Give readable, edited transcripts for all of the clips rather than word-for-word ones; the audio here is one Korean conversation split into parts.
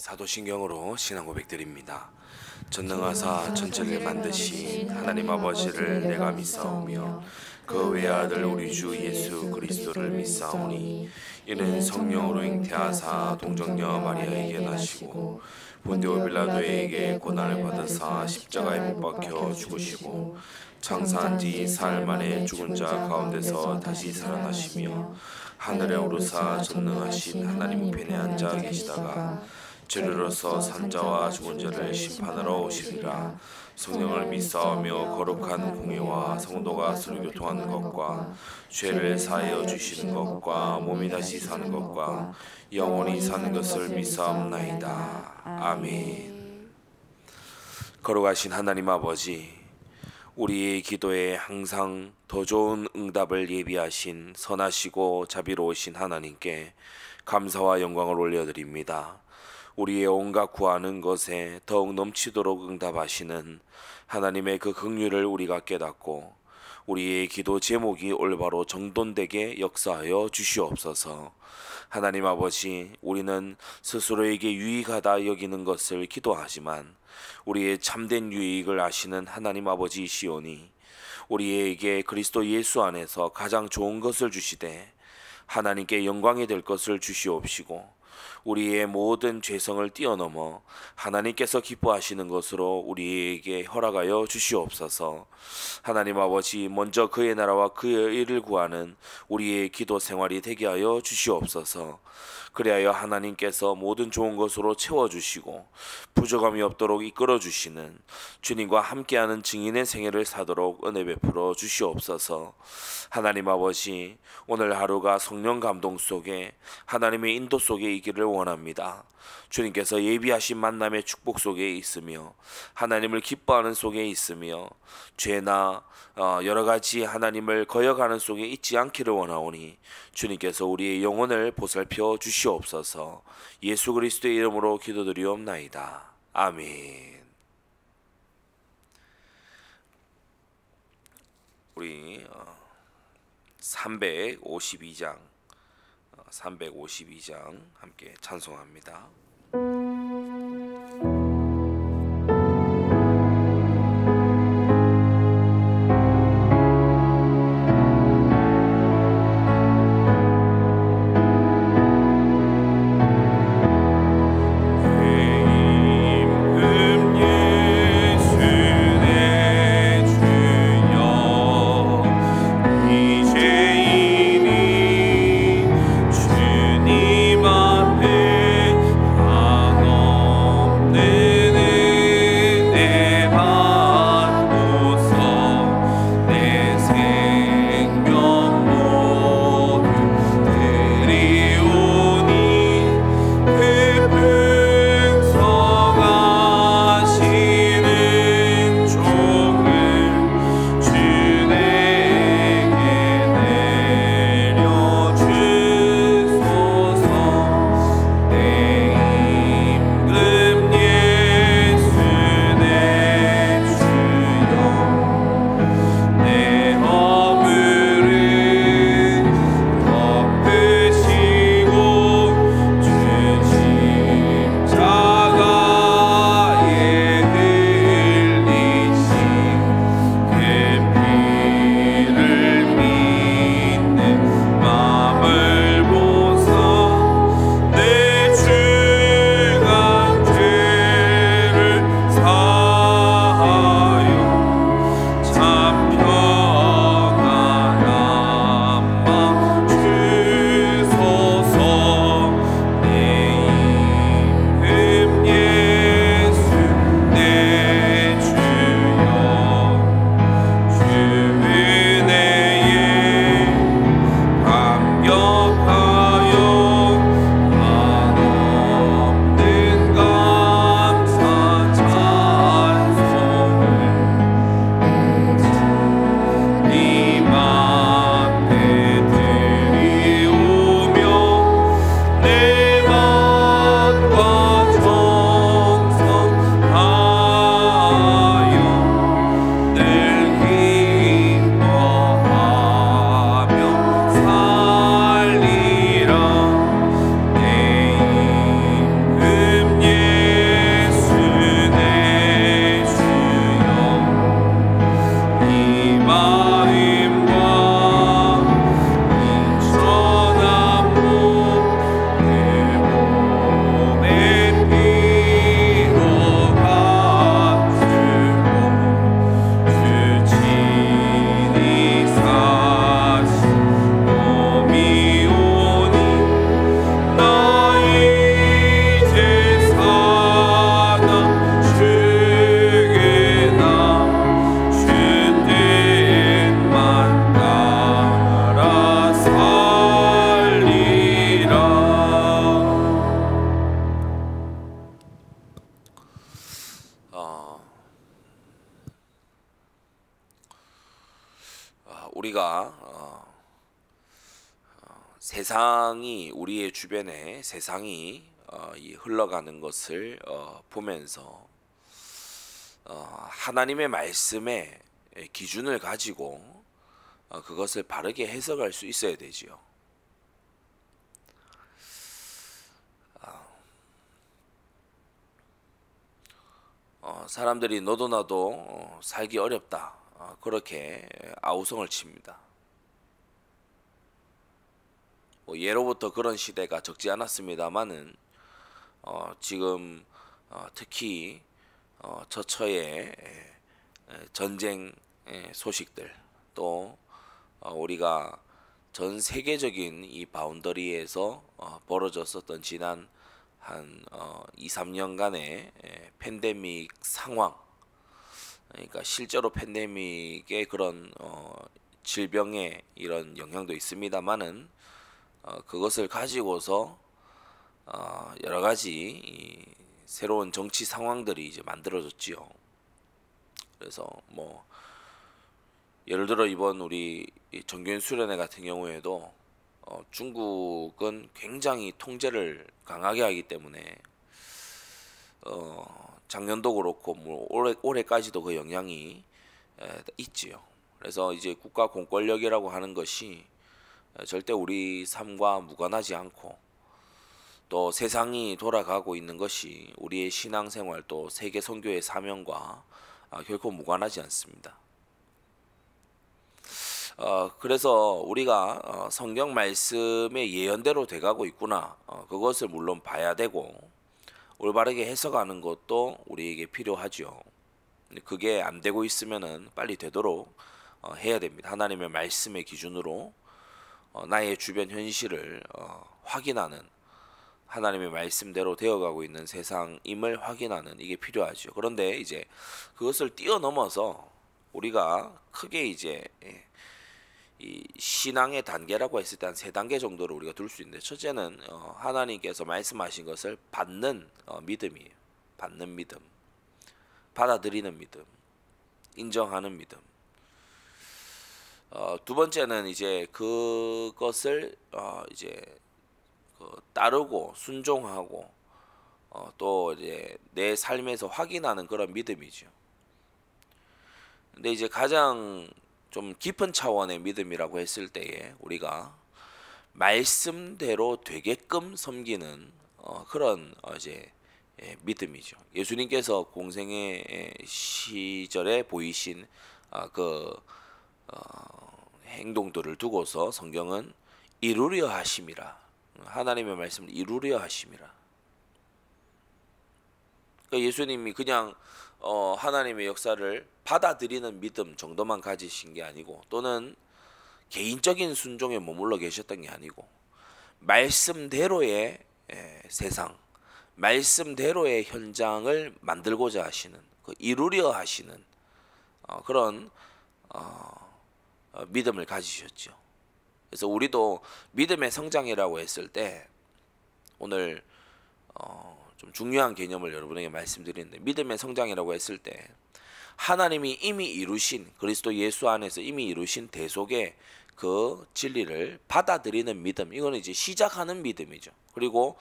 사도신경으로 신앙 고백드립니다. 전능하사 천지를 만드신 하나님 아버지를 내가 믿사오며 그 외아들 우리 주 예수 그리스도를 믿사오니 이는 성령으로 잉태하사 동정녀 마리아에게 나시고 본디오 빌라도에게 고난을 받으사 십자가에 못 박혀 죽으시고 장사한 지 사흘 만에 죽은 자 가운데서 다시 살아나시며 하늘에 오르사 전능하신 하나님 우편에 앉아 계시다가 죄로서 산자와 죽은 자를 심판하러 오시리라. 성령을 믿사오며 거룩한 공예와 성도가 서로 교통하는 것과 죄를 사하여 주시는 것과 몸이 다시 사는 것과 영원히 사는 것을 믿사옵나이다. 아멘. 거룩하신 하나님 아버지, 우리의 기도에 항상 더 좋은 응답을 예비하신 선하시고 자비로우신 하나님께 감사와 영광을 올려드립니다. 우리의 온갖 구하는 것에 더욱 넘치도록 응답하시는 하나님의 그 긍휼을 우리가 깨닫고 우리의 기도 제목이 올바로 정돈되게 역사하여 주시옵소서. 하나님 아버지, 우리는 스스로에게 유익하다 여기는 것을 기도하지만 우리의 참된 유익을 아시는 하나님 아버지이시오니 우리에게 그리스도 예수 안에서 가장 좋은 것을 주시되 하나님께 영광이 될 것을 주시옵시고 우리의 모든 죄성을 뛰어넘어 하나님께서 기뻐하시는 것으로 우리에게 허락하여 주시옵소서. 하나님 아버지, 먼저 그의 나라와 그의 일을 구하는 우리의 기도 생활이 되게 하여 주시옵소서. 그리하여 하나님께서 모든 좋은 것으로 채워주시고 부족함이 없도록 이끌어주시는 주님과 함께하는 증인의 생애를 사도록 은혜 베풀어 주시옵소서. 하나님 아버지, 오늘 하루가 성령 감동 속에 하나님의 인도 속에 있기를 원합니다. 주님께서 예비하신 만남의 축복 속에 있으며 하나님을 기뻐하는 속에 있으며 죄나 여러 가지 하나님을 거역하는 속에 있지 않기를 원하오니 주님께서 우리의 영혼을 보살펴 주시옵소서. 예수 그리스도의 이름으로 기도드리옵나이다. 아멘. 우리 352장 함께 찬송합니다. 주님 앞에 우리가 세상이 우리의 주변에 세상이 이 흘러가는 것을 보면서 하나님의 말씀의 기준을 가지고 그것을 바르게 해석할 수 있어야 되지요. 사람들이 너도 나도 살기 어렵다, 그렇게 아우성을 칩니다. 예로부터 그런 시대가 적지 않았습니다만은 지금 특히 저처의 전쟁 소식들, 또 우리가 전 세계적인 이 바운더리에서 벌어졌었던 지난 한 2, 3년간의 팬데믹 상황, 그러니까 실제로 팬데믹의 그런 질병의 이런 영향도 있습니다만은 그것을 가지고서 여러 가지 새로운 정치 상황들이 이제 만들어졌지요. 그래서 뭐 예를 들어 이번 우리 정규현 수련회 같은 경우에도 중국은 굉장히 통제를 강하게 하기 때문에 작년도 그렇고 뭐 올해까지도 그 영향이 있지요. 그래서 이제 국가 공권력이라고 하는 것이 절대 우리 삶과 무관하지 않고, 또 세상이 돌아가고 있는 것이 우리의 신앙생활 또 세계 선교의 사명과 결코 무관하지 않습니다. 그래서 우리가 성경 말씀의 예언대로 돼가고 있구나, 그것을 물론 봐야 되고 올바르게 해석하는 것도 우리에게 필요하죠. 그게 안 되고 있으면은 빨리 되도록 해야 됩니다. 하나님의 말씀의 기준으로 나의 주변 현실을 확인하는, 하나님의 말씀대로 되어가고 있는 세상임을 확인하는, 이게 필요하죠. 그런데 이제 그것을 뛰어넘어서 우리가 크게 이제 이 신앙의 단계라고 했을 때 한 세 단계 정도를 우리가 둘 수 있는데, 첫째는 하나님께서 말씀하신 것을 받는 믿음이에요. 받는 믿음, 받아들이는 믿음, 인정하는 믿음. 두 번째는 이제 그것을 이제 따르고 순종하고 또 이제 내 삶에서 확인하는 그런 믿음이죠. 근데 이제 가장 좀 깊은 차원의 믿음이라고 했을 때에 우리가 말씀대로 되게끔 섬기는 그런 이제 믿음이죠. 예수님께서 공생의 시절에 보이신 그 행동들을 두고서 성경은 이루려 하심이라, 하나님의 말씀을 이루려 하심이라. 그러니까 예수님이 그냥 하나님의 역사를 받아들이는 믿음 정도만 가지신 게 아니고, 또는 개인적인 순종에 머물러 계셨던 게 아니고, 말씀대로의 세상, 말씀대로의 현장을 만들고자 하시는, 이루려 하시는 그런 믿음을 가지셨죠. 그래서 우리도 믿음의 성장이라고 했을 때 오늘 좀 중요한 개념을 여러분에게 말씀드리는데, 믿음의 성장이라고 했을 때 하나님이 이미 이루신, 그리스도 예수 안에서 이미 이루신 대속의 그 진리를 받아들이는 믿음, 이거는 이제 시작하는 믿음이죠. 그리고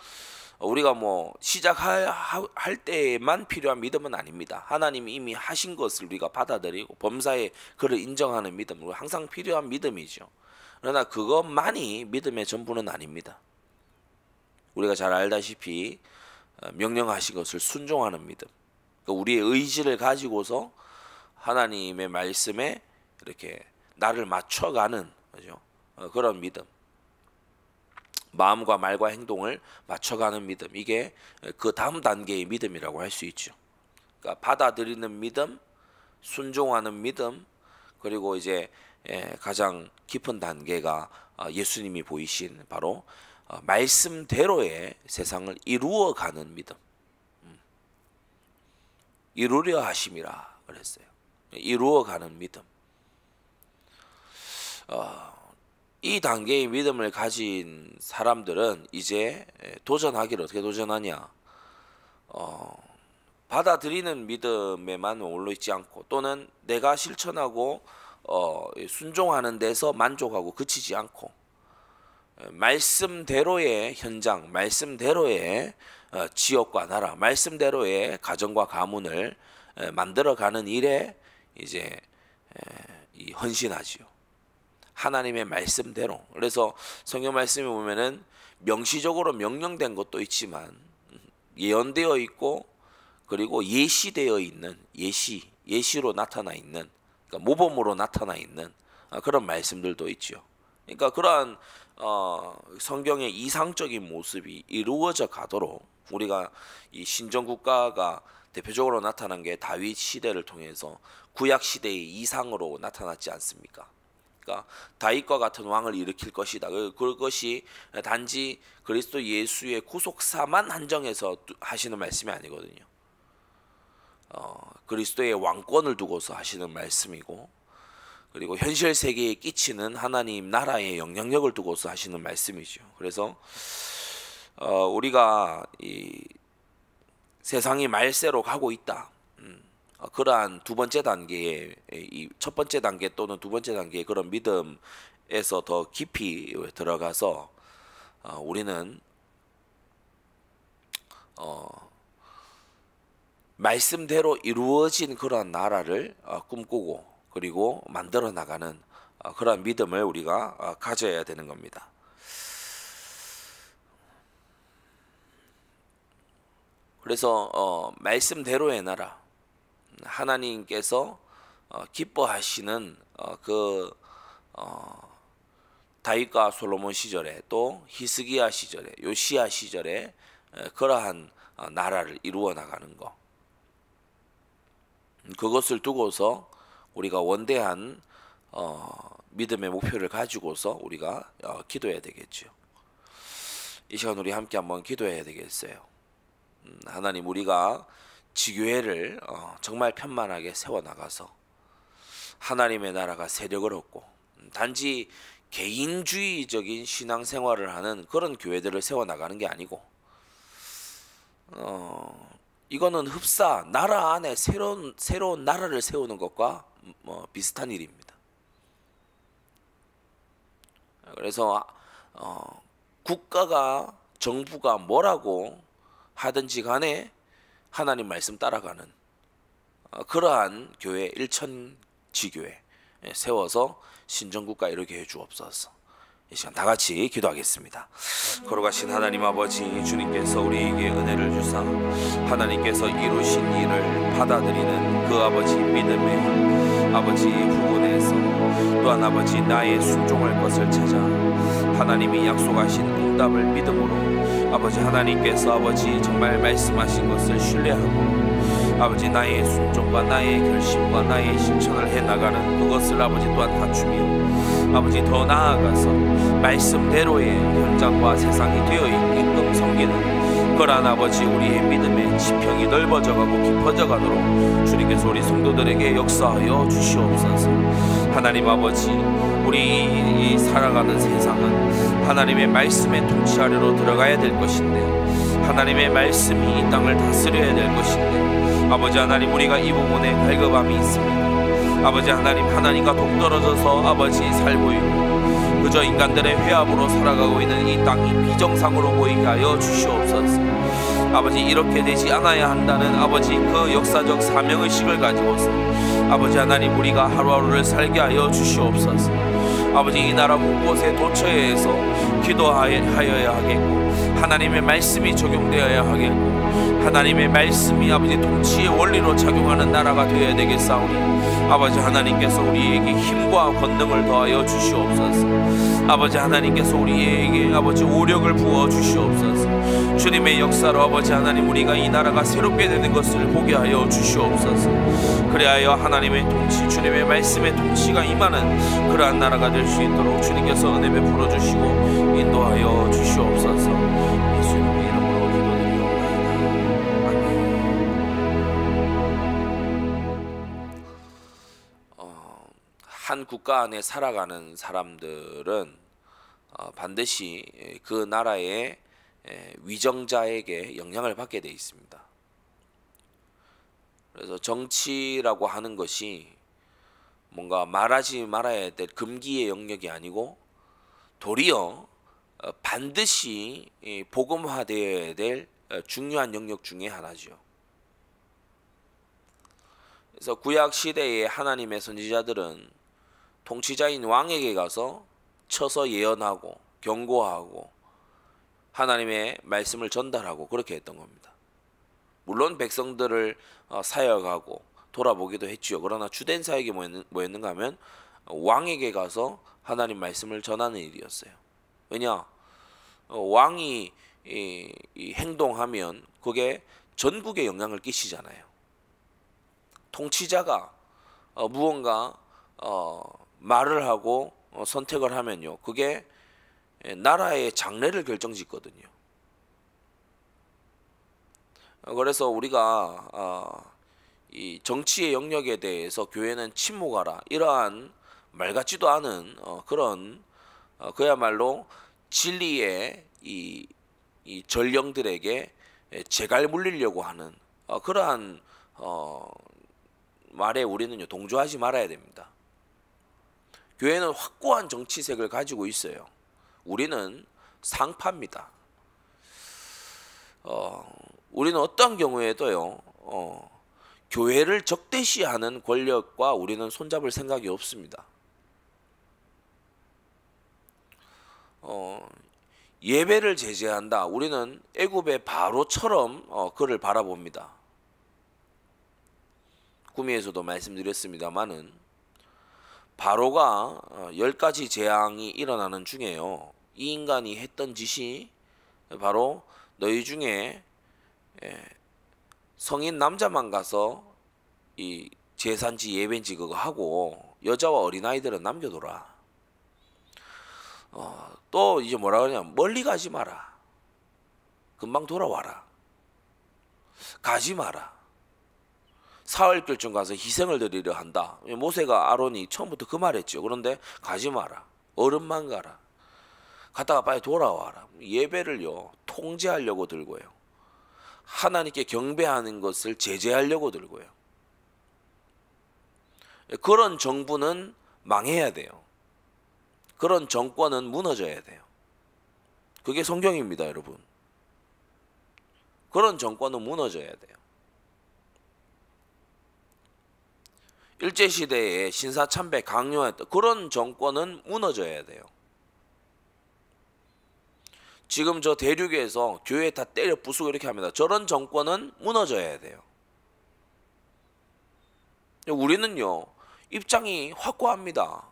우리가 뭐 시작할 때만 필요한 믿음은 아닙니다. 하나님이 이미 하신 것을 우리가 받아들이고 범사에 그를 인정하는 믿음, 항상 필요한 믿음이죠. 그러나 그것만이 믿음의 전부는 아닙니다. 우리가 잘 알다시피 명령하신 것을 순종하는 믿음, 우리의 의지를 가지고서 하나님의 말씀에 이렇게 나를 맞춰가는, 그죠? 그런 믿음, 마음과 말과 행동을 맞춰가는 믿음, 이게 그 다음 단계의 믿음이라고 할 수 있죠. 그러니까 받아들이는 믿음, 순종하는 믿음, 그리고 이제 가장 깊은 단계가 예수님이 보이신 바로 말씀대로의 세상을 이루어가는 믿음, 이루려 하심이라 그랬어요. 이루어가는 믿음. 이 단계의 믿음을 가진 사람들은 이제 도전하기를 어떻게 도전하냐? 받아들이는 믿음에만 머물러 있지 않고, 또는 내가 실천하고 순종하는 데서 만족하고 그치지 않고 말씀대로의 현장, 말씀대로의 지역과 나라, 말씀대로의 가정과 가문을 만들어가는 일에 이제 이 헌신하지요. 하나님의 말씀대로. 그래서 성경 말씀에 보면은 명시적으로 명령된 것도 있지만 예언되어 있고 그리고 예시되어 있는 예시로 나타나 있는 그러니까 모범으로 나타나 있는 그런 말씀들도 있죠. 그러니까 그러한 성경의 이상적인 모습이 이루어져 가도록 우리가 이 신정 국가가 대표적으로 나타난 게 다윗 시대를 통해서 구약 시대의 이상으로 나타났지 않습니까? 그러니까 다윗과 같은 왕을 일으킬 것이다. 그것이 단지 그리스도 예수의 구속사만 한정해서 하시는 말씀이 아니거든요. 그리스도의 왕권을 두고서 하시는 말씀이고 그리고 현실 세계에 끼치는 하나님 나라의 영향력을 두고서 하시는 말씀이죠. 그래서 우리가 이 세상이 말세로 가고 있다. 그러한 두 번째 단계의 이 첫 번째 단계 또는 두 번째 단계의 그런 믿음에서 더 깊이 들어가서 우리는 말씀대로 이루어진 그러한 나라를 꿈꾸고 그리고 만들어 나가는 그러한 믿음을 우리가 가져야 되는 겁니다. 그래서 말씀대로의 나라, 하나님께서 기뻐하시는 다윗과 솔로몬 시절에 또 히스기야 시절에 요시야 시절에 그러한 나라를 이루어 나가는 것, 그것을 두고서 우리가 원대한 믿음의 목표를 가지고서 우리가 기도해야 되겠죠. 이 시간 우리 함께 한번 기도해야 되겠어요. 하나님, 우리가 지교회를 정말 편만하게 세워나가서 하나님의 나라가 세력을 얻고 단지 개인주의적인 신앙생활을 하는 그런 교회들을 세워나가는 게 아니고 이거는 흡사 나라 안에 새로운 나라를 세우는 것과 비슷한 일입니다. 그래서 국가가 정부가 뭐라고 하든지 간에 하나님 말씀 따라가는 그러한 교회 일천지교회 세워서 신정국가 이루게 해주옵소서. 이 시간 다 같이 기도하겠습니다. 거룩하신 하나님 아버지, 주님께서 우리에게 은혜를 주사 하나님께서 이루신 일을 받아들이는 그 아버지 믿음의 아버지 부분에서 또한 아버지 나의 순종할 것을 찾아 하나님이 약속하신 응답을 믿음으로 아버지 하나님께서 아버지 정말 말씀하신 것을 신뢰하고 아버지 나의 순종과 나의 결심과 나의 실천을 해나가는 그것을 아버지 또한 갖추며 아버지 더 나아가서 말씀대로의 현장과 세상이 되어 있게끔 섬기는 그러한 아버지 우리의 믿음의 지평이 넓어져가고 깊어져가도록 주님께서 우리 성도들에게 역사하여 주시옵소서. 하나님 아버지, 우리 살아가는 세상은 하나님의 말씀의 통치 아래로 들어가야 될 것인데 하나님의 말씀이 이 땅을 다스려야 될 것인데 아버지 하나님, 우리가 이 부분에 갈급함이 있습니다. 아버지 하나님, 하나님과 동떨어져서 아버지 살고 있고 그저 인간들의 회합으로 살아가고 있는 이 땅이 비정상으로 보이게 하여 주시옵소서. 아버지, 이렇게 되지 않아야 한다는 아버지 그 역사적 사명의식을 가지고서 아버지 하나님 우리가 하루하루를 살게 하여 주시옵소서. 아버지, 이 나라 곳곳에 도처에서 기도하여야 하겠고 하나님의 말씀이 적용되어야 하겠고 하나님의 말씀이 아버지 통치의 원리로 작용하는 나라가 되어야 되겠사오니 아버지 하나님께서 우리에게 힘과 권능을 더하여 주시옵소서. 아버지 하나님께서 우리에게 아버지 오력을 부어 주시옵소서. 주님의 역사로 아버지 하나님 우리가 이 나라가 새롭게 되는 것을 보게 하여 주시옵소서. 그리하여 하나님의 통치, 주님의 말씀의 통치가 임하는 그러한 나라가 될 수 있도록 주님께서 은혜 베풀어 주시고 인도하여 주시옵소서. 예수님의 이름으로 기도드리옵나이다. 아멘. 한 국가 안에 살아가는 사람들은 반드시 그 나라의 위정자에게 영향을 받게 돼 있습니다. 그래서 정치라고 하는 것이 뭔가 말하지 말아야 될 금기의 영역이 아니고 도리어 반드시 복음화되어야 될 중요한 영역 중에 하나죠. 그래서 구약 시대의 하나님의 선지자들은 통치자인 왕에게 가서 쳐서 예언하고 경고하고 하나님의 말씀을 전달하고 그렇게 했던 겁니다. 물론 백성들을 사역하고 돌아보기도 했지요. 그러나 주된 사역이 뭐였는가 하면 왕에게 가서 하나님 말씀을 전하는 일이었어요. 왜냐? 왕이 이 행동하면 그게 전국에 영향을 끼치잖아요. 통치자가 무언가 말을 하고 선택을 하면요, 그게 나라의 장래를 결정짓거든요. 그래서 우리가 이 정치의 영역에 대해서 교회는 침묵하라, 이러한 말 같지도 않은 그런 그야말로 진리의 이 전령들에게 재갈 물리려고 하는 그러한 말에 우리는요 동조하지 말아야 됩니다. 교회는 확고한 정치색을 가지고 있어요. 우리는 상파입니다. 우리는 어떤 경우에도요 교회를 적대시하는 권력과 우리는 손잡을 생각이 없습니다. 예배를 제재한다. 우리는 애굽의 바로처럼 그를 바라봅니다. 구미에서도 말씀드렸습니다마는 바로가 10가지 재앙이 일어나는 중에요, 이 인간이 했던 짓이 바로 너희 중에 성인 남자만 가서 이 제산지 예배인지 그거 하고 여자와 어린아이들은 남겨둬라. 또 이제 뭐라 그러냐, 멀리 가지 마라. 금방 돌아와라. 가지 마라. 사흘길쯤 가서 희생을 드리려 한다. 모세가 아론이 처음부터 그 말했죠. 그런데 가지 마라. 어른만 가라. 갔다가 빨리 돌아와라. 예배를요 통제하려고 들고요, 하나님께 경배하는 것을 제재하려고 들고요. 그런 정부는 망해야 돼요. 그런 정권은 무너져야 돼요. 그게 성경입니다, 여러분. 그런 정권은 무너져야 돼요. 일제시대에 신사참배 강요했던 그런 정권은 무너져야 돼요. 지금 저 대륙에서 교회 다 때려 부수고 이렇게 합니다. 저런 정권은 무너져야 돼요. 우리는요 입장이 확고합니다.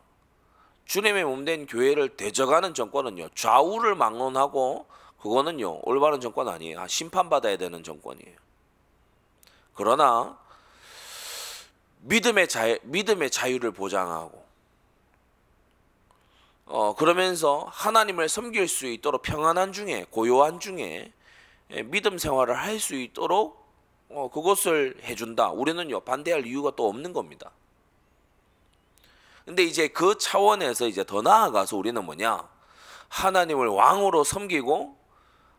주님의 몸된 교회를 대적하는 정권은요 좌우를 막론하고 그거는요 올바른 정권 아니에요. 심판받아야 되는 정권이에요. 그러나 믿음의 자유를 보장하고 그러면서 하나님을 섬길 수 있도록 평안한 중에 고요한 중에 믿음 생활을 할 수 있도록 그것을 해준다. 우리는요 반대할 이유가 또 없는 겁니다. 근데 이제 그 차원에서 이제 더 나아가서 우리는 뭐냐, 하나님을 왕으로 섬기고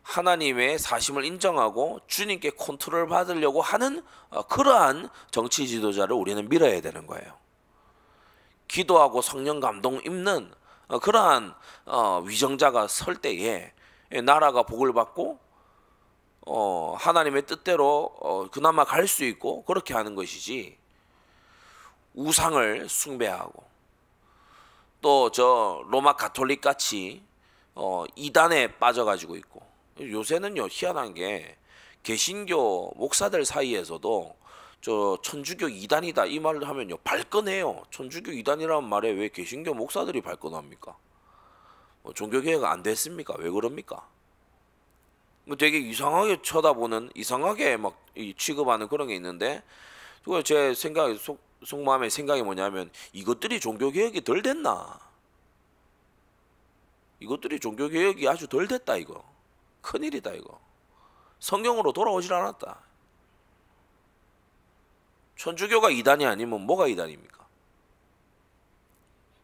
하나님의 사심을 인정하고 주님께 컨트롤 받으려고 하는 그러한 정치 지도자를 우리는 밀어야 되는 거예요. 기도하고 성령 감동 입는 그러한 위정자가 설 때에 나라가 복을 받고 하나님의 뜻대로 그나마 갈 수 있고 그렇게 하는 것이지, 우상을 숭배하고 또 저 로마 가톨릭 같이 이단에 빠져가지고 있고, 요새는요 희한한 게 개신교 목사들 사이에서도 저 천주교 이단이다 이 말을 하면요 발끈해요. 천주교 이단이라는 말에 왜 개신교 목사들이 발끈합니까? 종교개혁 안 됐습니까? 왜 그럽니까? 뭐 되게 이상하게 쳐다보는, 이상하게 막 취급하는 그런 게 있는데, 그거 제 생각에 속마음의 생각이 뭐냐면, 이것들이 종교개혁이 덜 됐나? 이것들이 종교개혁이 아주 덜 됐다 이거. 큰일이다 이거. 성경으로 돌아오질 않았다. 천주교가 이단이 아니면 뭐가 이단입니까?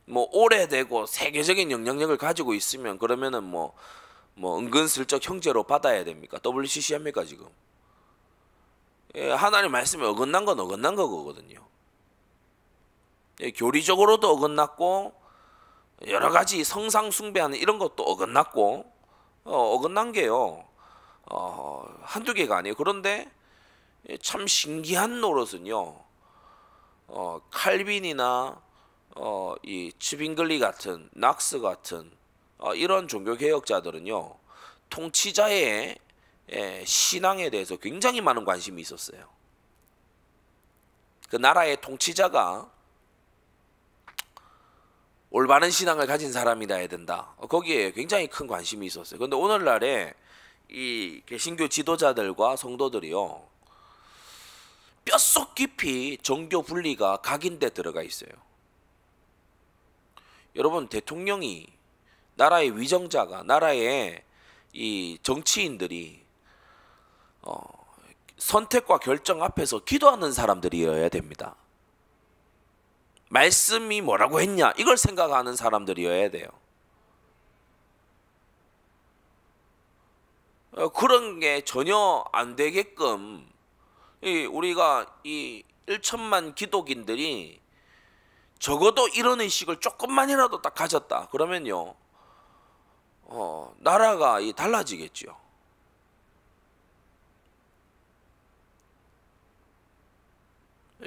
뭐 오래되고 세계적인 영향력을 가지고 있으면 그러면은 뭐 은근슬쩍 형제로 받아야 됩니까? WCC 합니까 지금? 하나님 말씀에 어긋난 건 어긋난 거거든요. 교리적으로도 어긋났고 여러 가지 성상 숭배하는 이런 것도 어긋났고 어긋난 게요. 한두 개가 아니에요. 그런데 참 신기한 노릇은요. 칼빈이나 이 츠빙글리 같은 낙스 같은 이런 종교 개혁자들은요. 통치자의 신앙에 대해서 굉장히 많은 관심이 있었어요. 그 나라의 통치자가 올바른 신앙을 가진 사람이라 해야 된다. 거기에 굉장히 큰 관심이 있었어요. 그런데 오늘날에 이 개신교 지도자들과 성도들이요. 뼛속 깊이 종교 분리가 각인돼 들어가 있어요. 여러분, 대통령이, 나라의 위정자가, 나라의 이 정치인들이 선택과 결정 앞에서 기도하는 사람들이어야 됩니다. 말씀이 뭐라고 했냐 이걸 생각하는 사람들이어야 돼요. 그런 게 전혀 안 되게끔 우리가 이 1천만 기독인들이 적어도 이런 의식을 조금만이라도 딱 가졌다 그러면요, 나라가 달라지겠죠.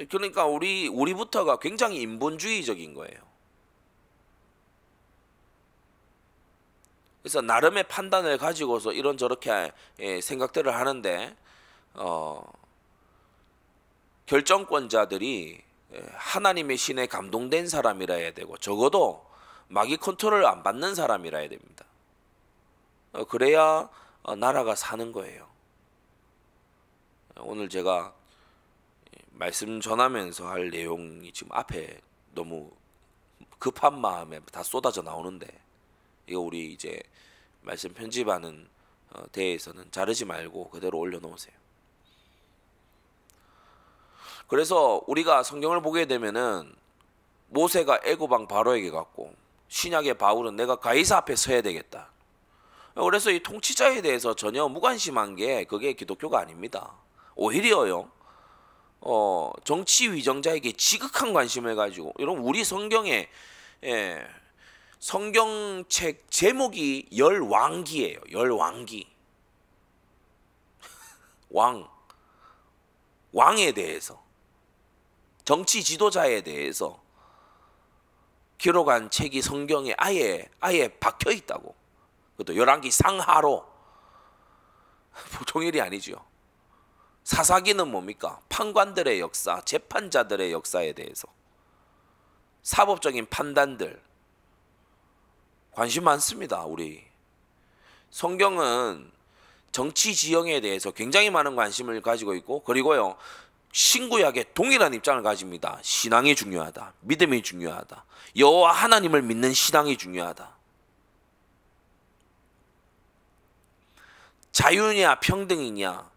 그러니까 우리부터가 굉장히 인본주의적인 거예요. 그래서 나름의 판단을 가지고서 이런 저렇게 생각들을 하는데 결정권자들이 하나님의 신에 감동된 사람이라 해야 되고 적어도 마귀 컨트롤을 안 받는 사람이라 해야 됩니다. 그래야 나라가 사는 거예요. 오늘 제가 말씀 전하면서 할 내용이 지금 앞에 너무 급한 마음에 다 쏟아져 나오는데 이거 우리 이제 말씀 편집하는 데에서는 자르지 말고 그대로 올려놓으세요. 그래서 우리가 성경을 보게 되면은 모세가 애굽 왕 바로에게 갔고 신약의 바울은 내가 가이사 앞에 서야 되겠다. 그래서 이 통치자에 대해서 전혀 무관심한 게 그게 기독교가 아닙니다. 오히려요. 정치 위정자에게 지극한 관심을 가지고 여러분 우리 성경에 성경책 제목이 열왕기예요. 열왕기. 왕에 대해서 정치 지도자에 대해서 기록한 책이 성경에 아예 박혀 있다고. 그것도 열왕기 상하로. 보통 일이 아니죠. 사사기는 뭡니까? 판관들의 역사, 재판자들의 역사에 대해서 사법적인 판단들 관심 많습니다. 우리 성경은 정치 지형에 대해서 굉장히 많은 관심을 가지고 있고 그리고요 신구약에 동일한 입장을 가집니다. 신앙이 중요하다. 믿음이 중요하다. 여호와 하나님을 믿는 신앙이 중요하다. 자유냐 평등이냐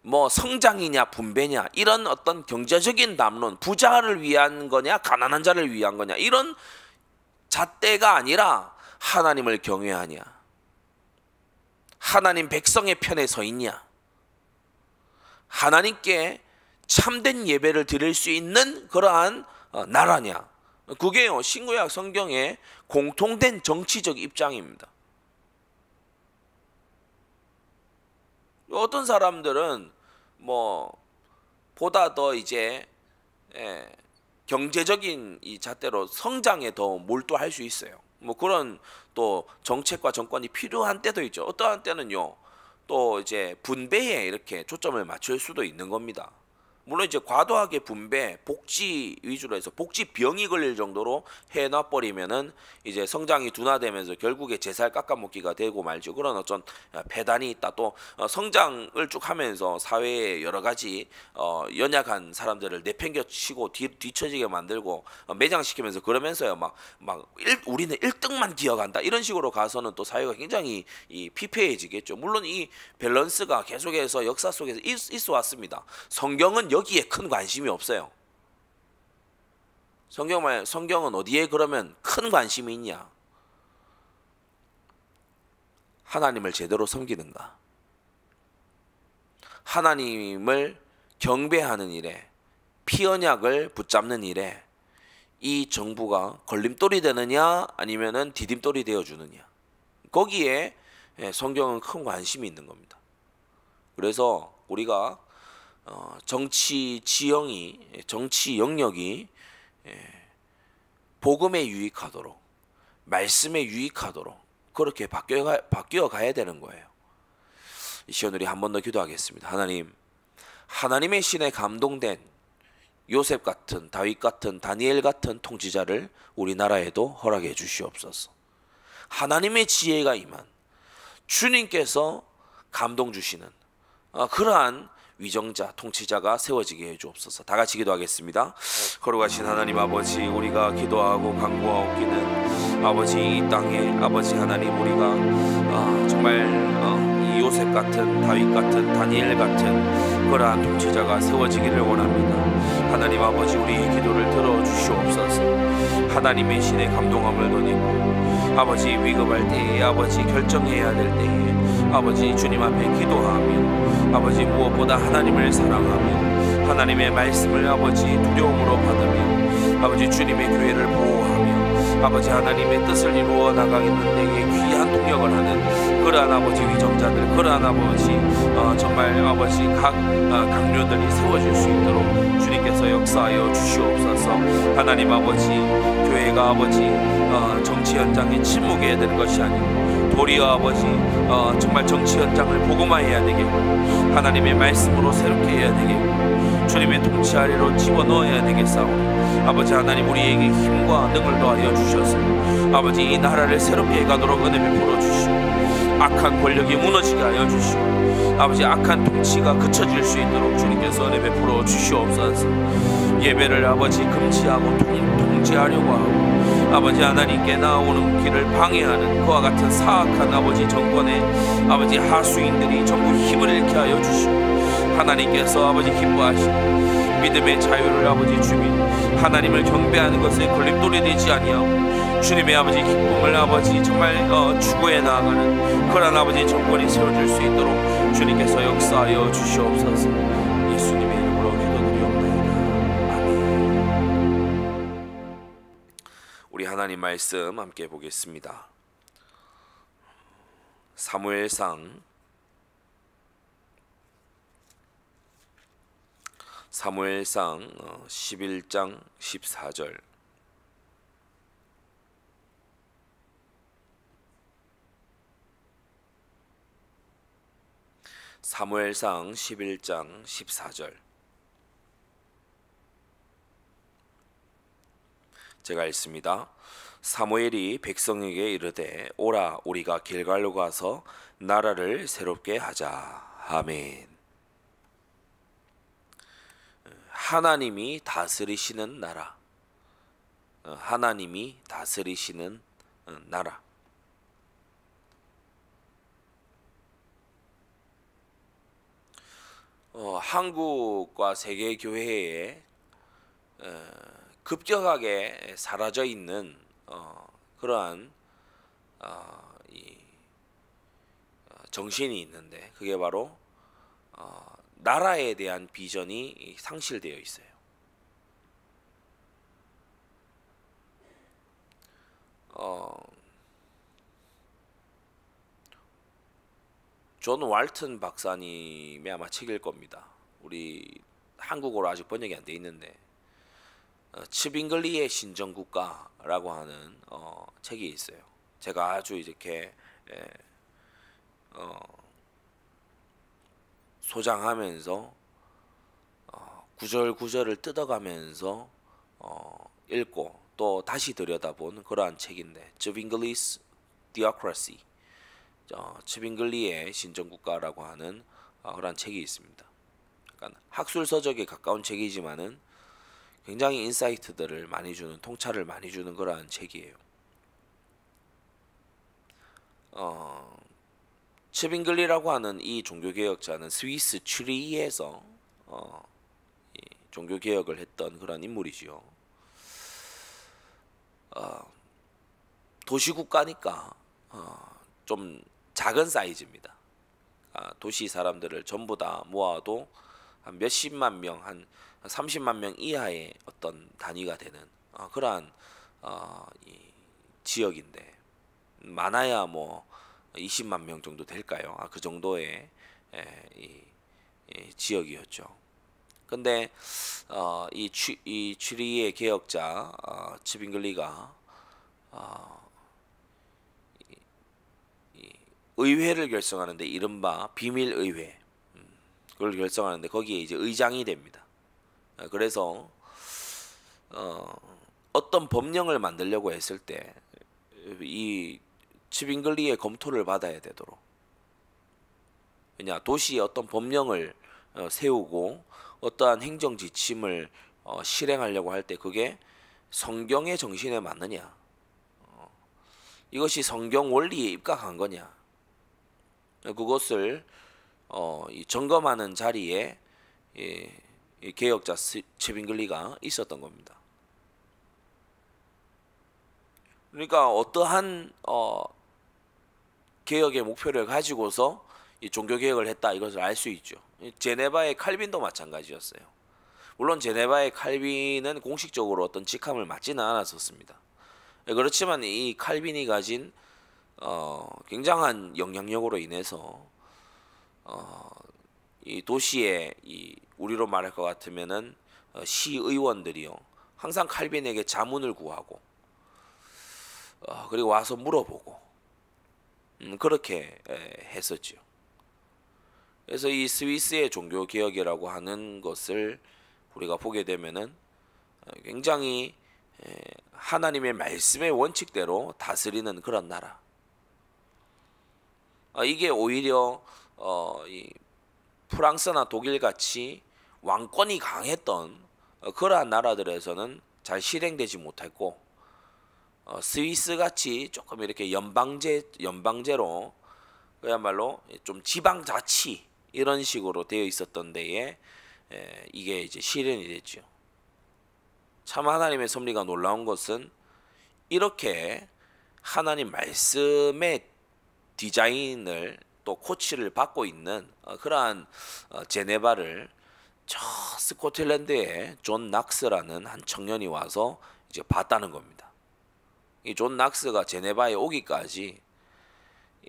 뭐 성장이냐 분배냐 이런 어떤 경제적인 담론 부자를 위한 거냐 가난한 자를 위한 거냐 이런 잣대가 아니라 하나님을 경외하냐 하나님 백성의 편에 서 있냐 하나님께 참된 예배를 드릴 수 있는 그러한 나라냐 그게요 신구약 성경의 공통된 정치적 입장입니다. 어떤 사람들은 뭐 보다 더 이제 경제적인 이 잣대로 성장에 더 몰두할 수 있어요. 뭐 그런 또 정책과 정권이 필요한 때도 있죠. 어떠한 때는요 또 이제 분배에 이렇게 초점을 맞출 수도 있는 겁니다. 물론 이제 과도하게 분배, 복지 위주로 해서 복지병이 걸릴 정도로 해놔버리면은 이제 성장이 둔화되면서 결국에 제살 깎아먹기가 되고 말죠. 그런 어떤 폐단이 있다. 또 성장을 쭉 하면서 사회에 여러 가지 연약한 사람들을 내팽겨치고 뒤처지게 만들고 매장시키면서 그러면서요 우리는 1등만 기억한다 이런 식으로 가서는 또 사회가 굉장히 피폐해지겠죠. 물론 이 밸런스가 계속해서 역사 속에서 있어 왔습니다. 성경은 여기에 큰 관심이 없어요. 성경은 어디에 그러면 큰 관심이 있냐? 하나님을 제대로 섬기는가? 하나님을 경배하는 일에 피 언약을 붙잡는 일에 이 정부가 걸림돌이 되느냐 아니면은 디딤돌이 되어 주느냐, 거기에 성경은 큰 관심이 있는 겁니다. 그래서 우리가 정치 지형이, 정치 영역이 복음에 유익하도록, 말씀에 유익하도록 그렇게 바뀌어 가야 되는 거예요. 이 시간 우리 한 번 더 기도하겠습니다. 하나님, 하나님의 신에 감동된 요셉 같은, 다윗 같은, 다니엘 같은 통치자를 우리나라에도 허락해 주시옵소서. 하나님의 지혜가 임한, 주님께서 감동 주시는 그러한 위정자, 통치자가 세워지게 해주옵소서. 다 같이 기도하겠습니다. 거룩하신 하나님 아버지, 우리가 기도하고 간구하옵기는 아버지, 이 땅에 아버지 하나님, 우리가 정말 이 요셉 같은, 다윗 같은, 다니엘 같은 그러한 통치자가 세워지기를 원합니다. 하나님 아버지, 우리의 기도를 들어주시옵소서. 하나님의 신의 감동함을 거니고 아버지, 위급할 때에, 아버지 결정해야 될 때에 아버지 주님 앞에 기도하며, 아버지 무엇보다 하나님을 사랑하며 하나님의 말씀을 아버지 두려움으로 받으며 아버지 주님의 교회를 보호하며 아버지 하나님의 뜻을 이루어 나가겠는 데에 귀한 동역을 하는 그러한 아버지 위정자들, 그러한 아버지 정말 아버지 각 강료들이 세워질 수 있도록 주님께서 역사하여 주시옵소서. 하나님 아버지, 교회가 아버지 정치 현장에 침묵해야 되는 것이 아니고 도리어 아버지 정말 정치 현장을 복음화해야 되겠고, 하나님의 말씀으로 새롭게 해야 되겠고, 주님의 통치 아래로 집어넣어야 되겠사오니 아버지 하나님, 우리에게 힘과 능을 더하여 주셔서 아버지 이 나라를 새롭게 가도록 은혜 베풀어 주시고, 악한 권력이 무너지게 하여 주시고 아버지 악한 통치가 그쳐질 수 있도록 주님께서 은혜 베풀어 주시옵소서. 예배를 아버지 금지하고 통제하려고 하고 아버지 하나님께 나오는 길을 방해하는 그와 같은 사악한 아버지 정권의 아버지 하수인들이 전부 힘을 잃게 하여 주시고, 하나님께서 아버지 기뻐하시는 믿음의 자유를 아버지 주민, 하나님을 경배하는 것에 걸림돌이 되지 아니하고 주님의 아버지 기쁨을 아버지 정말 추구해 나아가는 그런 아버지 정권이 세워질 수 있도록 주님께서 역사하여 주시옵소서. 예수님의 이름으로 기도드리옵나이다. 아멘. 우리 하나님 말씀 함께 보겠습니다. 사무엘상 11장 14절. 사무엘상 11장 14절. 제가 읽습니다. 사무엘이 백성에게 이르되 오라, 우리가 길갈로 가서 나라를 새롭게 하자. 아멘. 하나님이 다스리시는 나라, 하나님이 다스리시는 나라. 한국과 세계 교회에 급격하게 사라져 있는 그러한 이 정신이 있는데, 그게 바로 나라에 대한 비전이 상실되어 있어요. 존 왈튼 박사님이 아마 책일 겁니다. 우리 한국어로 아직 번역이 안 돼 있는데 츠빙글리의 신정국가라고 하는 책이 있어요. 제가 아주 이렇게 소장하면서 구절구절을 뜯어가면서 읽고 또 다시 들여다본 그러한 책인데, 츠빙글리스 디오크라시, 츠빙글리의 신정국가라고 하는 그러한 책이 있습니다. 약간 학술 서적에 가까운 책이지만은 굉장히 인사이트들을 많이 주는, 통찰을 많이 주는 그러한 책이에요. 츠빙글리라고 하는 이 종교개혁자는 스위스 츄리히에서 종교개혁을 했던 그런 인물이지요. 도시국가니까 좀 작은 사이즈입니다. 도시 사람들을 전부 다 모아도 한 몇십만 명, 한 30만 명 이하의 어떤 단위가 되는 그러한 이 지역인데 많아야 뭐 20만 명 정도 될까요? 그 정도의 이 지역이었죠. 근데 이 취리의 개혁자 츠빙글리가 이 의회를 결성하는데 이른바 비밀의회 그걸 결성하는데 거기에 이제 의장이 됩니다. 그래서 어떤 법령을 만들려고 했을 때 이 츠빙글리의 검토를 받아야 되도록, 왜냐 도시에 어떤 법령을 세우고 어떠한 행정 지침을 실행하려고 할 때 그게 성경의 정신에 맞느냐, 이것이 성경 원리에 입각한 거냐, 그것을 이 점검하는 자리에 이 개혁자 츠빙글리가 있었던 겁니다. 그러니까 어떠한 개혁의 목표를 가지고서 이 종교 개혁을 했다 이것을 알 수 있죠. 제네바의 칼빈도 마찬가지였어요. 물론 제네바의 칼빈은 공식적으로 어떤 직함을 맡지는 않았었습니다. 그렇지만 이 칼빈이 가진 굉장한 영향력으로 인해서 이 도시의 이 우리로 말할 것 같으면은 시의원들이요 항상 칼빈에게 자문을 구하고 그리고 와서 물어보고 그렇게 했었죠. 그래서 이 스위스의 종교 개혁이라고 하는 것을 우리가 보게 되면은 굉장히 하나님의 말씀의 원칙대로 다스리는 그런 나라. 이게 오히려 이 프랑스나 독일 같이 왕권이 강했던 그러한 나라들에서는 잘 실행되지 못했고, 스위스 같이 조금 이렇게 연방제로 그야말로 좀 지방자치 이런 식으로 되어 있었던 데에 이게 이제 실현이 됐죠. 참 하나님의 섭리가 놀라운 것은 이렇게 하나님 말씀의 디자인을 또 코치를 받고 있는 그러한 제네바를 저 스코틀랜드의 존 낙스라는 한 청년이 와서 이제 봤다는 겁니다. 이 존 낙스가 제네바에 오기까지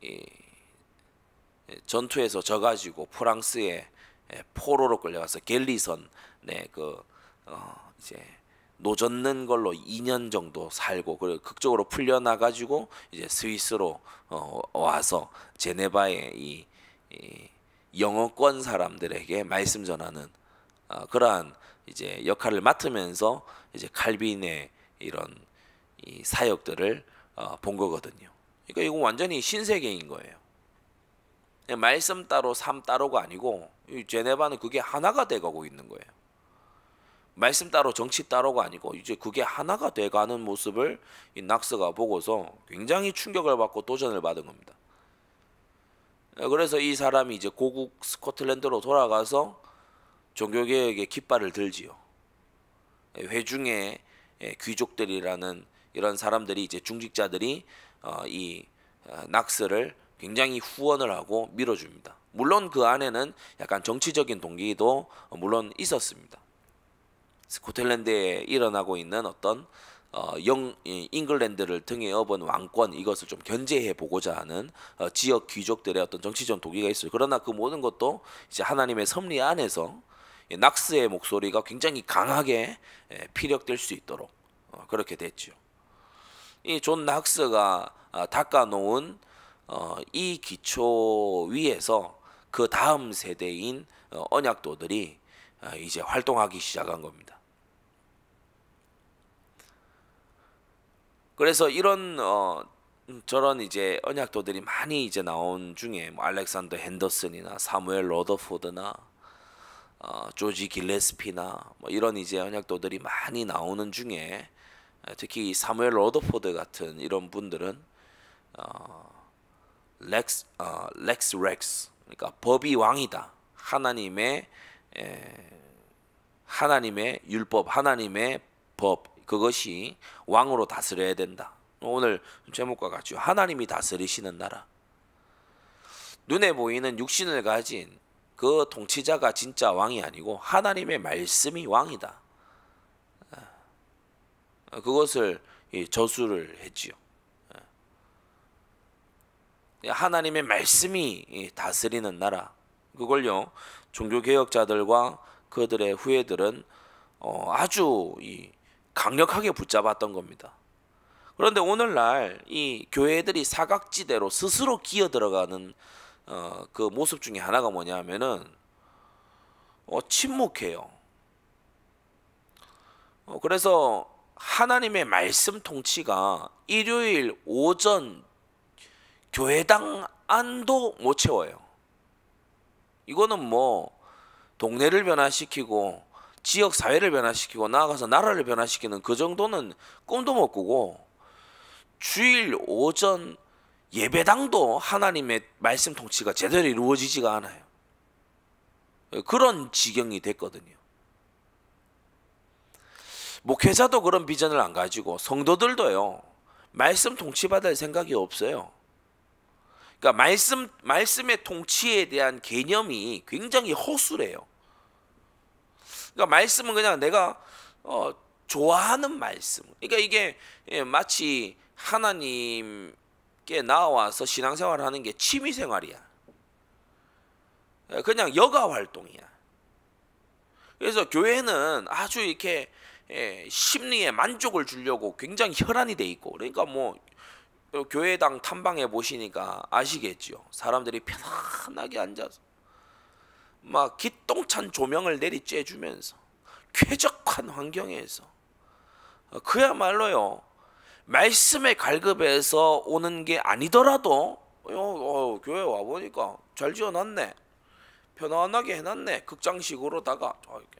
이 전투에서 져가지고 프랑스의 포로로 끌려가서 갤리선에 이제 노젓는 걸로 2년 정도 살고 그리고 극적으로 풀려나가지고 이제 스위스로 와서 제네바의 이 영어권 사람들에게 말씀 전하는 그러한 이제 역할을 맡으면서 이제 칼빈의 이런 이 사역들을 본 거거든요. 그러니까 이거 완전히 신세계인 거예요. 말씀 따로 삶 따로가 아니고 이 제네바는 그게 하나가 돼가고 있는 거예요. 말씀 따로 정치 따로가 아니고 이제 그게 하나가 돼가는 모습을 이 낙스가 보고서 굉장히 충격을 받고 도전을 받은 겁니다. 그래서 이 사람이 이제 고국 스코틀랜드로 돌아가서 종교개혁의 깃발을 들지요. 회중의 귀족들이라는 이런 사람들이 이제 중직자들이 이 낙스를 굉장히 후원을 하고 밀어줍니다. 물론 그 안에는 약간 정치적인 동기도 물론 있었습니다. 스코틀랜드에 일어나고 있는 어떤 잉글랜드를 등에 업은 왕권 이것을 좀 견제해 보고자 하는 지역 귀족들의 어떤 정치적 동기가 있어요. 그러나 그 모든 것도 이제 하나님의 섭리 안에서 낙스의 목소리가 굉장히 강하게 피력될 수 있도록 그렇게 됐죠. 이 존 낙스가 닦아놓은 이 기초 위에서 그 다음 세대인 언약도들이 이제 활동하기 시작한 겁니다. 그래서 이런 저런 이제 언약도들이 많이 이제 나온 중에 뭐 알렉산더 핸더슨이나 사무엘 러더포드나 조지 길레스피나 뭐 이런 이제 언약도들이 많이 나오는 중에 특히 사무엘 러더포드 같은 이런 분들은 렉스 그러니까 법이 왕이다. 하나님의 율법, 하나님의 법 그것이 왕으로 다스려야 된다. 오늘 제목과 같이 하나님이 다스리시는 나라. 눈에 보이는 육신을 가진 그 통치자가 진짜 왕이 아니고 하나님의 말씀이 왕이다. 그것을 저수를 했지요. 하나님의 말씀이 다스리는 나라, 그걸요 종교개혁자들과 그들의 후예들은 아주 강력하게 붙잡았던 겁니다. 그런데 오늘날 이 교회들이 사각지대로 스스로 기어 들어가는 그 모습 중에 하나가 뭐냐면은 침묵해요. 그래서 하나님의 말씀 통치가 일요일 오전 교회당 안도 못 채워요. 이거는 뭐 동네를 변화시키고 지역 사회를 변화시키고 나아가서 나라를 변화시키는 그 정도는 꿈도 못 꾸고, 주일 오전 예배당도 하나님의 말씀 통치가 제대로 이루어지지가 않아요. 그런 지경이 됐거든요. 목회자도 그런 비전을 안 가지고 성도들도요 말씀 통치받을 생각이 없어요. 그러니까 말씀의 통치에 대한 개념이 굉장히 허술해요. 그러니까 말씀은 그냥 내가 좋아하는 말씀. 그러니까 이게 마치 하나님께 나와서 신앙생활을 하는 게 취미생활이야. 그냥 여가 활동이야. 그래서 교회는 아주 이렇게 심리에 만족을 주려고 굉장히 혈안이 돼 있고, 그러니까 뭐 교회당 탐방해 보시니까 아시겠죠. 사람들이 편안하게 앉아서 막 기똥찬 조명을 내리쬐 주면서 쾌적한 환경에서 그야말로요 말씀의 갈급에서 오는 게 아니더라도 교회 와보니까 잘 지어놨네, 편안하게 해놨네, 극장식으로다가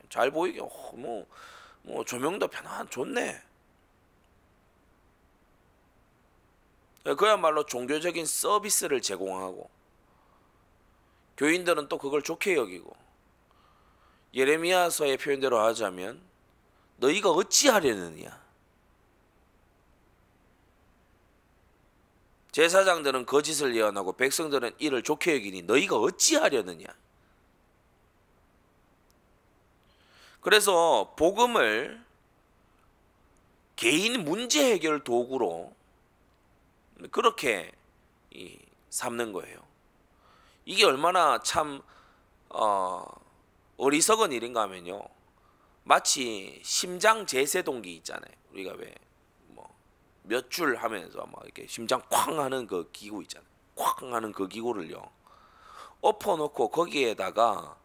잘 보이게 뭐 조명도 좋네. 그야말로 종교적인 서비스를 제공하고, 교인들은 또 그걸 좋게 여기고, 예레미야서의 표현대로 하자면 너희가 어찌하려느냐, 제사장들은 거짓을 예언하고 백성들은 이를 좋게 여기니 너희가 어찌하려느냐. 그래서 복음을 개인 문제 해결 도구로 그렇게 삼는 거예요. 이게 얼마나 참 어리석은 일인가 하면요, 마치 심장 제세동기 있잖아요. 우리가 왜 뭐 몇 줄 하면서 막 이렇게 심장 쾅 하는 그 기구 있잖아요. 쾅 하는 그 기구를요 엎어놓고 거기에다가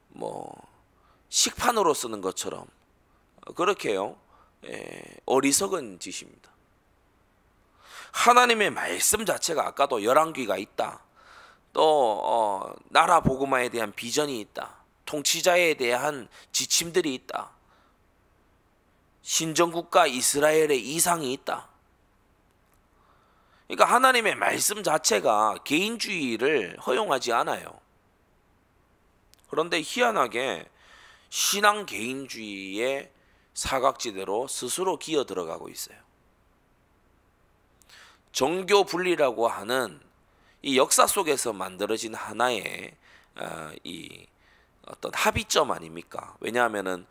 뭐 식판으로 쓰는 것처럼 그렇게요 어리석은 짓입니다. 하나님의 말씀 자체가 아까도 열왕기가 있다, 또 나라 복음화에 대한 비전이 있다, 통치자에 대한 지침들이 있다, 신정국가 이스라엘의 이상이 있다. 그러니까 하나님의 말씀 자체가 개인주의를 허용하지 않아요. 그런데 희한하게 신앙 개인주의의 사각지대로 스스로 기어 들어가고 있어요. 정교 분리라고 하는 이 역사 속에서 만들어진 하나의 이 어떤 합의점 아닙니까? 왜냐하면은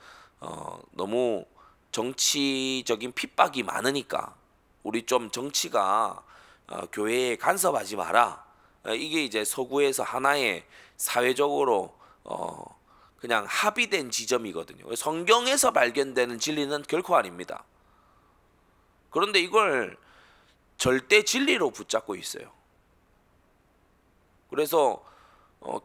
너무 정치적인 핍박이 많으니까 우리 좀 정치가 교회에 간섭하지 마라. 이게 이제 서구에서 하나의 사회적으로 그냥 합의된 지점이거든요. 성경에서 발견되는 진리는 결코 아닙니다. 그런데 이걸 절대 진리로 붙잡고 있어요. 그래서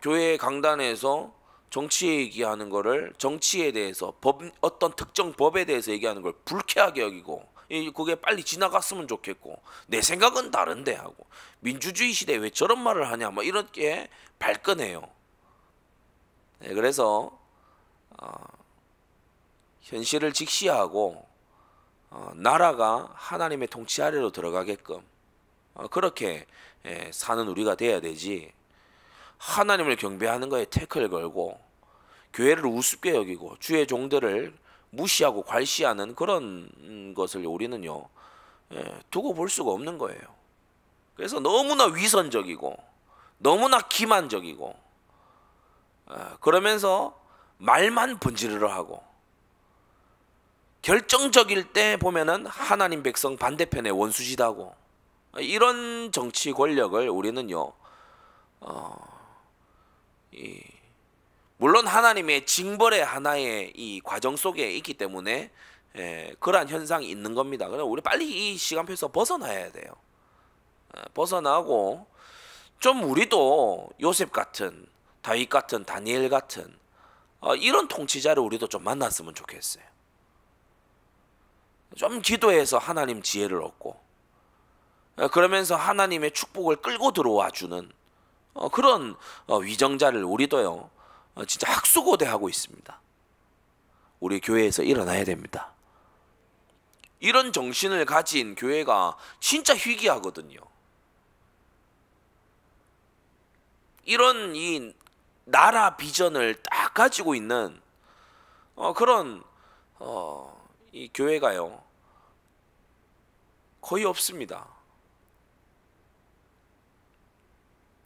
교회 강단에서 정치 얘기하는 거를, 정치에 대해서 어떤 특정 법에 대해서 얘기하는 걸 불쾌하게 여기고, 그게 빨리 지나갔으면 좋겠고, 내 생각은 다른데 하고, 민주주의 시대에 왜 저런 말을 하냐 뭐 이렇게 발끈해요. 네, 그래서 현실을 직시하고 나라가 하나님의 통치 아래로 들어가게끔 그렇게 사는 우리가 돼야 되지, 하나님을 경배하는 거에 태클 걸고 교회를 우습게 여기고 주의 종들을 무시하고 괄시하는 그런 것을 우리는요 두고 볼 수가 없는 거예요. 그래서 너무나 위선적이고 너무나 기만적이고 그러면서 말만 번지르르 하고 결정적일 때 보면은 하나님 백성 반대편에 원수지다고. 이런 정치 권력을 우리는요, 물론 하나님의 징벌의 하나의 이 과정 속에 있기 때문에 그러한 현상이 있는 겁니다. 그래서 우리 빨리 이 시간표에서 벗어나야 돼요. 벗어나고 좀 우리도 요셉 같은, 다윗 같은, 다니엘 같은 이런 통치자를 우리도 좀 만났으면 좋겠어요. 좀 기도해서 하나님 지혜를 얻고 그러면서 하나님의 축복을 끌고 들어와 주는 그런 위정자를 우리도요 진짜 학수고대하고 있습니다. 우리 교회에서 일어나야 됩니다. 이런 정신을 가진 교회가 진짜 희귀하거든요. 이런 이 나라 비전을 딱 가지고 있는 그런 이 교회가요 거의 없습니다.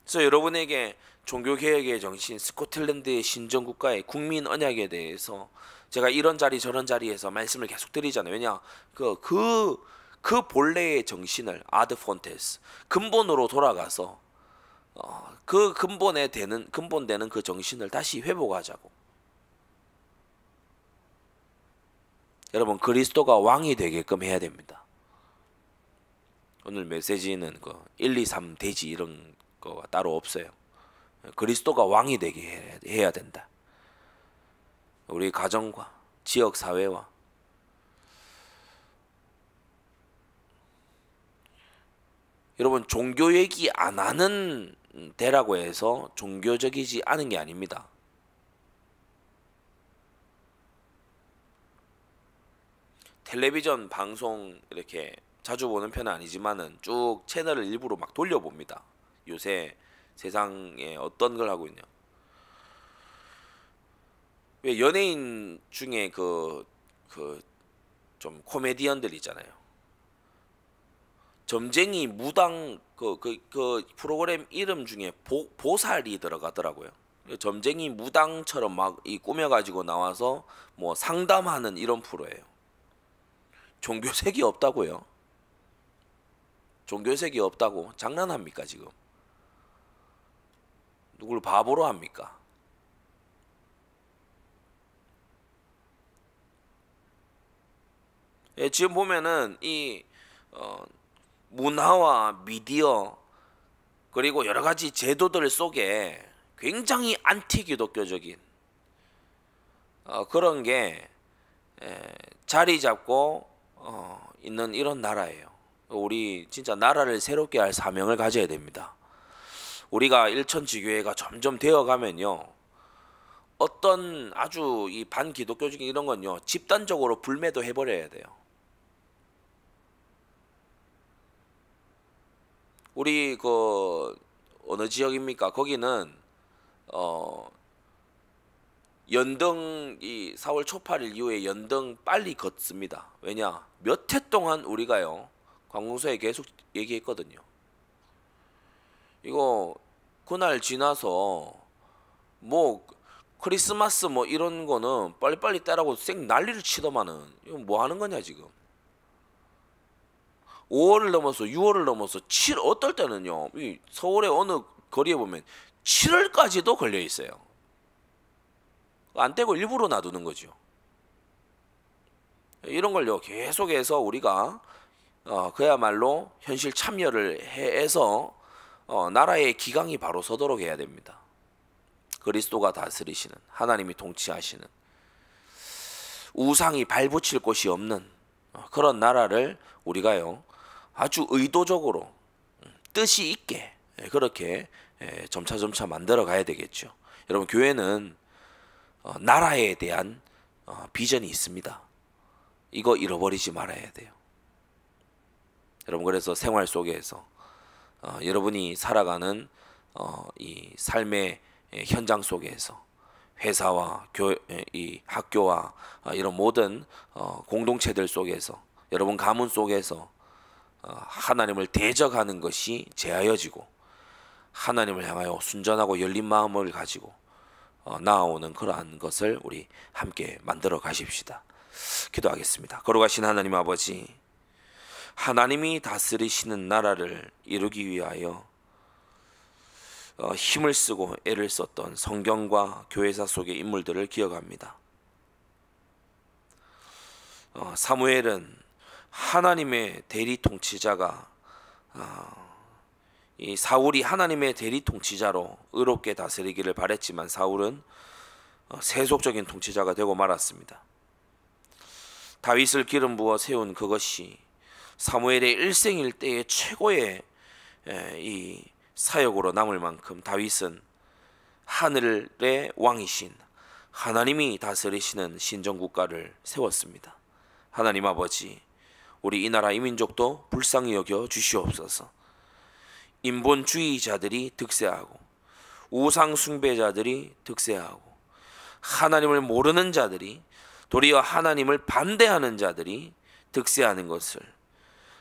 그래서 여러분에게 종교개혁의 정신, 스코틀랜드의 신정국가의 국민 언약에 대해서 제가 이런 자리 저런 자리에서 말씀을 계속 드리잖아요. 왜냐 그 본래의 정신을 아드 폰테스 근본으로 돌아가서 그 근본되는 그 정신을 다시 회복하자고. 여러분 그리스도가 왕이 되게끔 해야 됩니다. 오늘 메시지는 1, 2, 3 대지 이런 거가 따로 없어요. 그리스도가 왕이 되게 해야 된다. 우리 가정과 지역 사회와 여러분 종교 얘기 안 하는 데라고 해서 종교적이지 않은 게 아닙니다. 텔레비전 방송 이렇게 자주 보는 편은 아니지만은 쭉 채널을 일부러 막 돌려봅니다. 요새 세상에 어떤 걸 하고 있냐. 왜 연예인 중에 좀 코미디언들 있잖아요. 점쟁이 무당 그 프로그램 이름 중에 보살이 들어가더라고요. 점쟁이 무당처럼 막 이 꾸며가지고 나와서 뭐 상담하는 이런 프로예요. 종교색이 없다고요? 종교색이 없다고 장난합니까 지금? 누굴 바보로 합니까? 지금 보면은 이 문화와 미디어 그리고 여러 가지 제도들 속에 굉장히 안티 기독교적인 그런 게 자리 잡고 있는 이런 나라예요. 우리 진짜 나라를 새롭게 할 사명을 가져야 됩니다. 우리가 일천지교회가 점점 되어가면요, 어떤 아주 이 반기독교적인 이런 건요 집단적으로 불매도 해버려야 돼요. 우리 어느 지역입니까? 거기는 연등 이 4월 초 8일 이후에 연등 빨리 걷습니다. 왜냐? 몇 해 동안 우리가요 관공서에 계속 얘기했거든요. 이거 그날 지나서 뭐 크리스마스 뭐 이런 거는 빨리빨리 떼라고 쌩 난리를 치더만은 이거 뭐 하는 거냐 지금. 5월을 넘어서 6월을 넘어서 7 어떨 때는요 이 서울의 어느 거리에 보면 7월까지도 걸려 있어요. 안 떼고 일부러 놔두는 거죠. 이런 걸요 계속해서 우리가 그야말로 현실 참여를 해서 나라의 기강이 바로 서도록 해야 됩니다. 그리스도가 다스리시는 하나님이 통치하시는 우상이 발붙일 곳이 없는 그런 나라를 우리가요 아주 의도적으로 뜻이 있게 그렇게 점차 만들어 가야 되겠죠. 여러분 교회는 나라에 대한 비전이 있습니다. 이거 잃어버리지 말아야 돼요. 여러분 그래서 생활 속에서 여러분이 살아가는 이 삶의 현장 속에서 회사와 이 학교와 이런 모든 공동체들 속에서 여러분 가문 속에서 하나님을 대적하는 것이 제하여지고 하나님을 향하여 순전하고 열린 마음을 가지고 나아오는 그러한 것을 우리 함께 만들어 가십시다. 기도하겠습니다. 거룩하신 하나님 아버지, 하나님이 다스리시는 나라를 이루기 위하여 힘을 쓰고 애를 썼던 성경과 교회사 속의 인물들을 기억합니다. 사무엘은 하나님의 대리 통치자가 이 사울이 하나님의 대리 통치자로 의롭게 다스리기를 바랬지만 사울은 세속적인 통치자가 되고 말았습니다. 다윗을 기름 부어 세운 그것이 사무엘의 일생일대의 최고의 이 사역으로 남을 만큼 다윗은 하늘의 왕이신 하나님이 다스리시는 신정국가를 세웠습니다. 하나님 아버지, 우리 이 나라 이 민족도 불쌍히 여겨 주시옵소서. 인본주의자들이 득세하고 우상 숭배자들이 득세하고 하나님을 모르는 자들이 도리어 하나님을 반대하는 자들이 득세하는 것을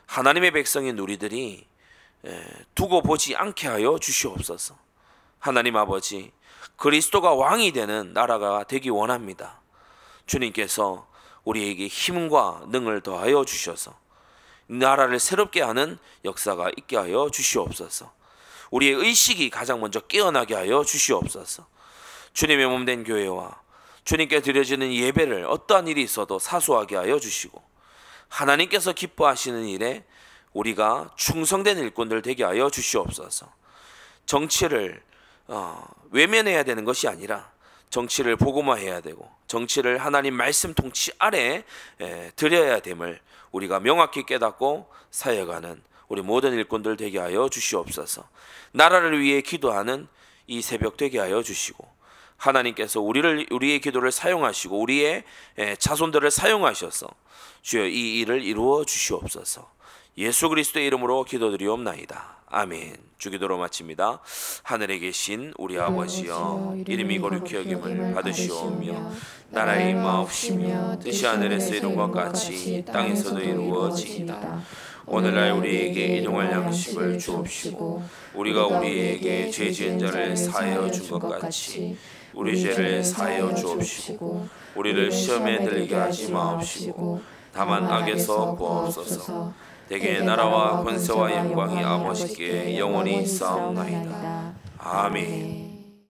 하나님의 백성인 우리들이 두고 보지 않게 하여 주시옵소서. 하나님 아버지, 그리스도가 왕이 되는 나라가 되기 원합니다. 주님께서 우리에게 힘과 능을 더하여 주셔서 나라를 새롭게 하는 역사가 있게 하여 주시옵소서. 우리의 의식이 가장 먼저 깨어나게 하여 주시옵소서. 주님의 몸된 교회와 주님께 드려지는 예배를 어떠한 일이 있어도 사소하게 하여 주시고 하나님께서 기뻐하시는 일에 우리가 충성된 일꾼들 되게 하여 주시옵소서. 정치를 외면해야 되는 것이 아니라 정치를 복음화해야 되고 정치를 하나님 말씀 통치 아래 드려야 됨을 우리가 명확히 깨닫고 사역하는 우리 모든 일꾼들 되게 하여 주시옵소서. 나라를 위해 기도하는 이 새벽 되게 하여 주시고 하나님께서 우리의 기도를 사용하시고 우리의 자손들을 사용하셔서 주여 이 일을 이루어 주시옵소서. 예수 그리스도의 이름으로 기도드리옵나이다. 아멘. 주기도로 마칩니다. 하늘에 계신 우리 아버지여, 이름이 거룩히 여김을 받으시오며 나라의 임하옵시며 뜻이 하늘에서 이룬 것 같이 땅에서도 이루어지이다. 오늘날 우리에게 일용할 양식을 주옵시고 우리가 우리에게 죄 지은 자를 사하여 준 것 같이 우리 죄를 사하여 주옵시고 우리를 시험에 들리게 하지 마옵시고 다만 악에서 구하옵소서. 대개 나라와 권세와 영광이 아버지께 영원히 있사옵나이다. 아멘.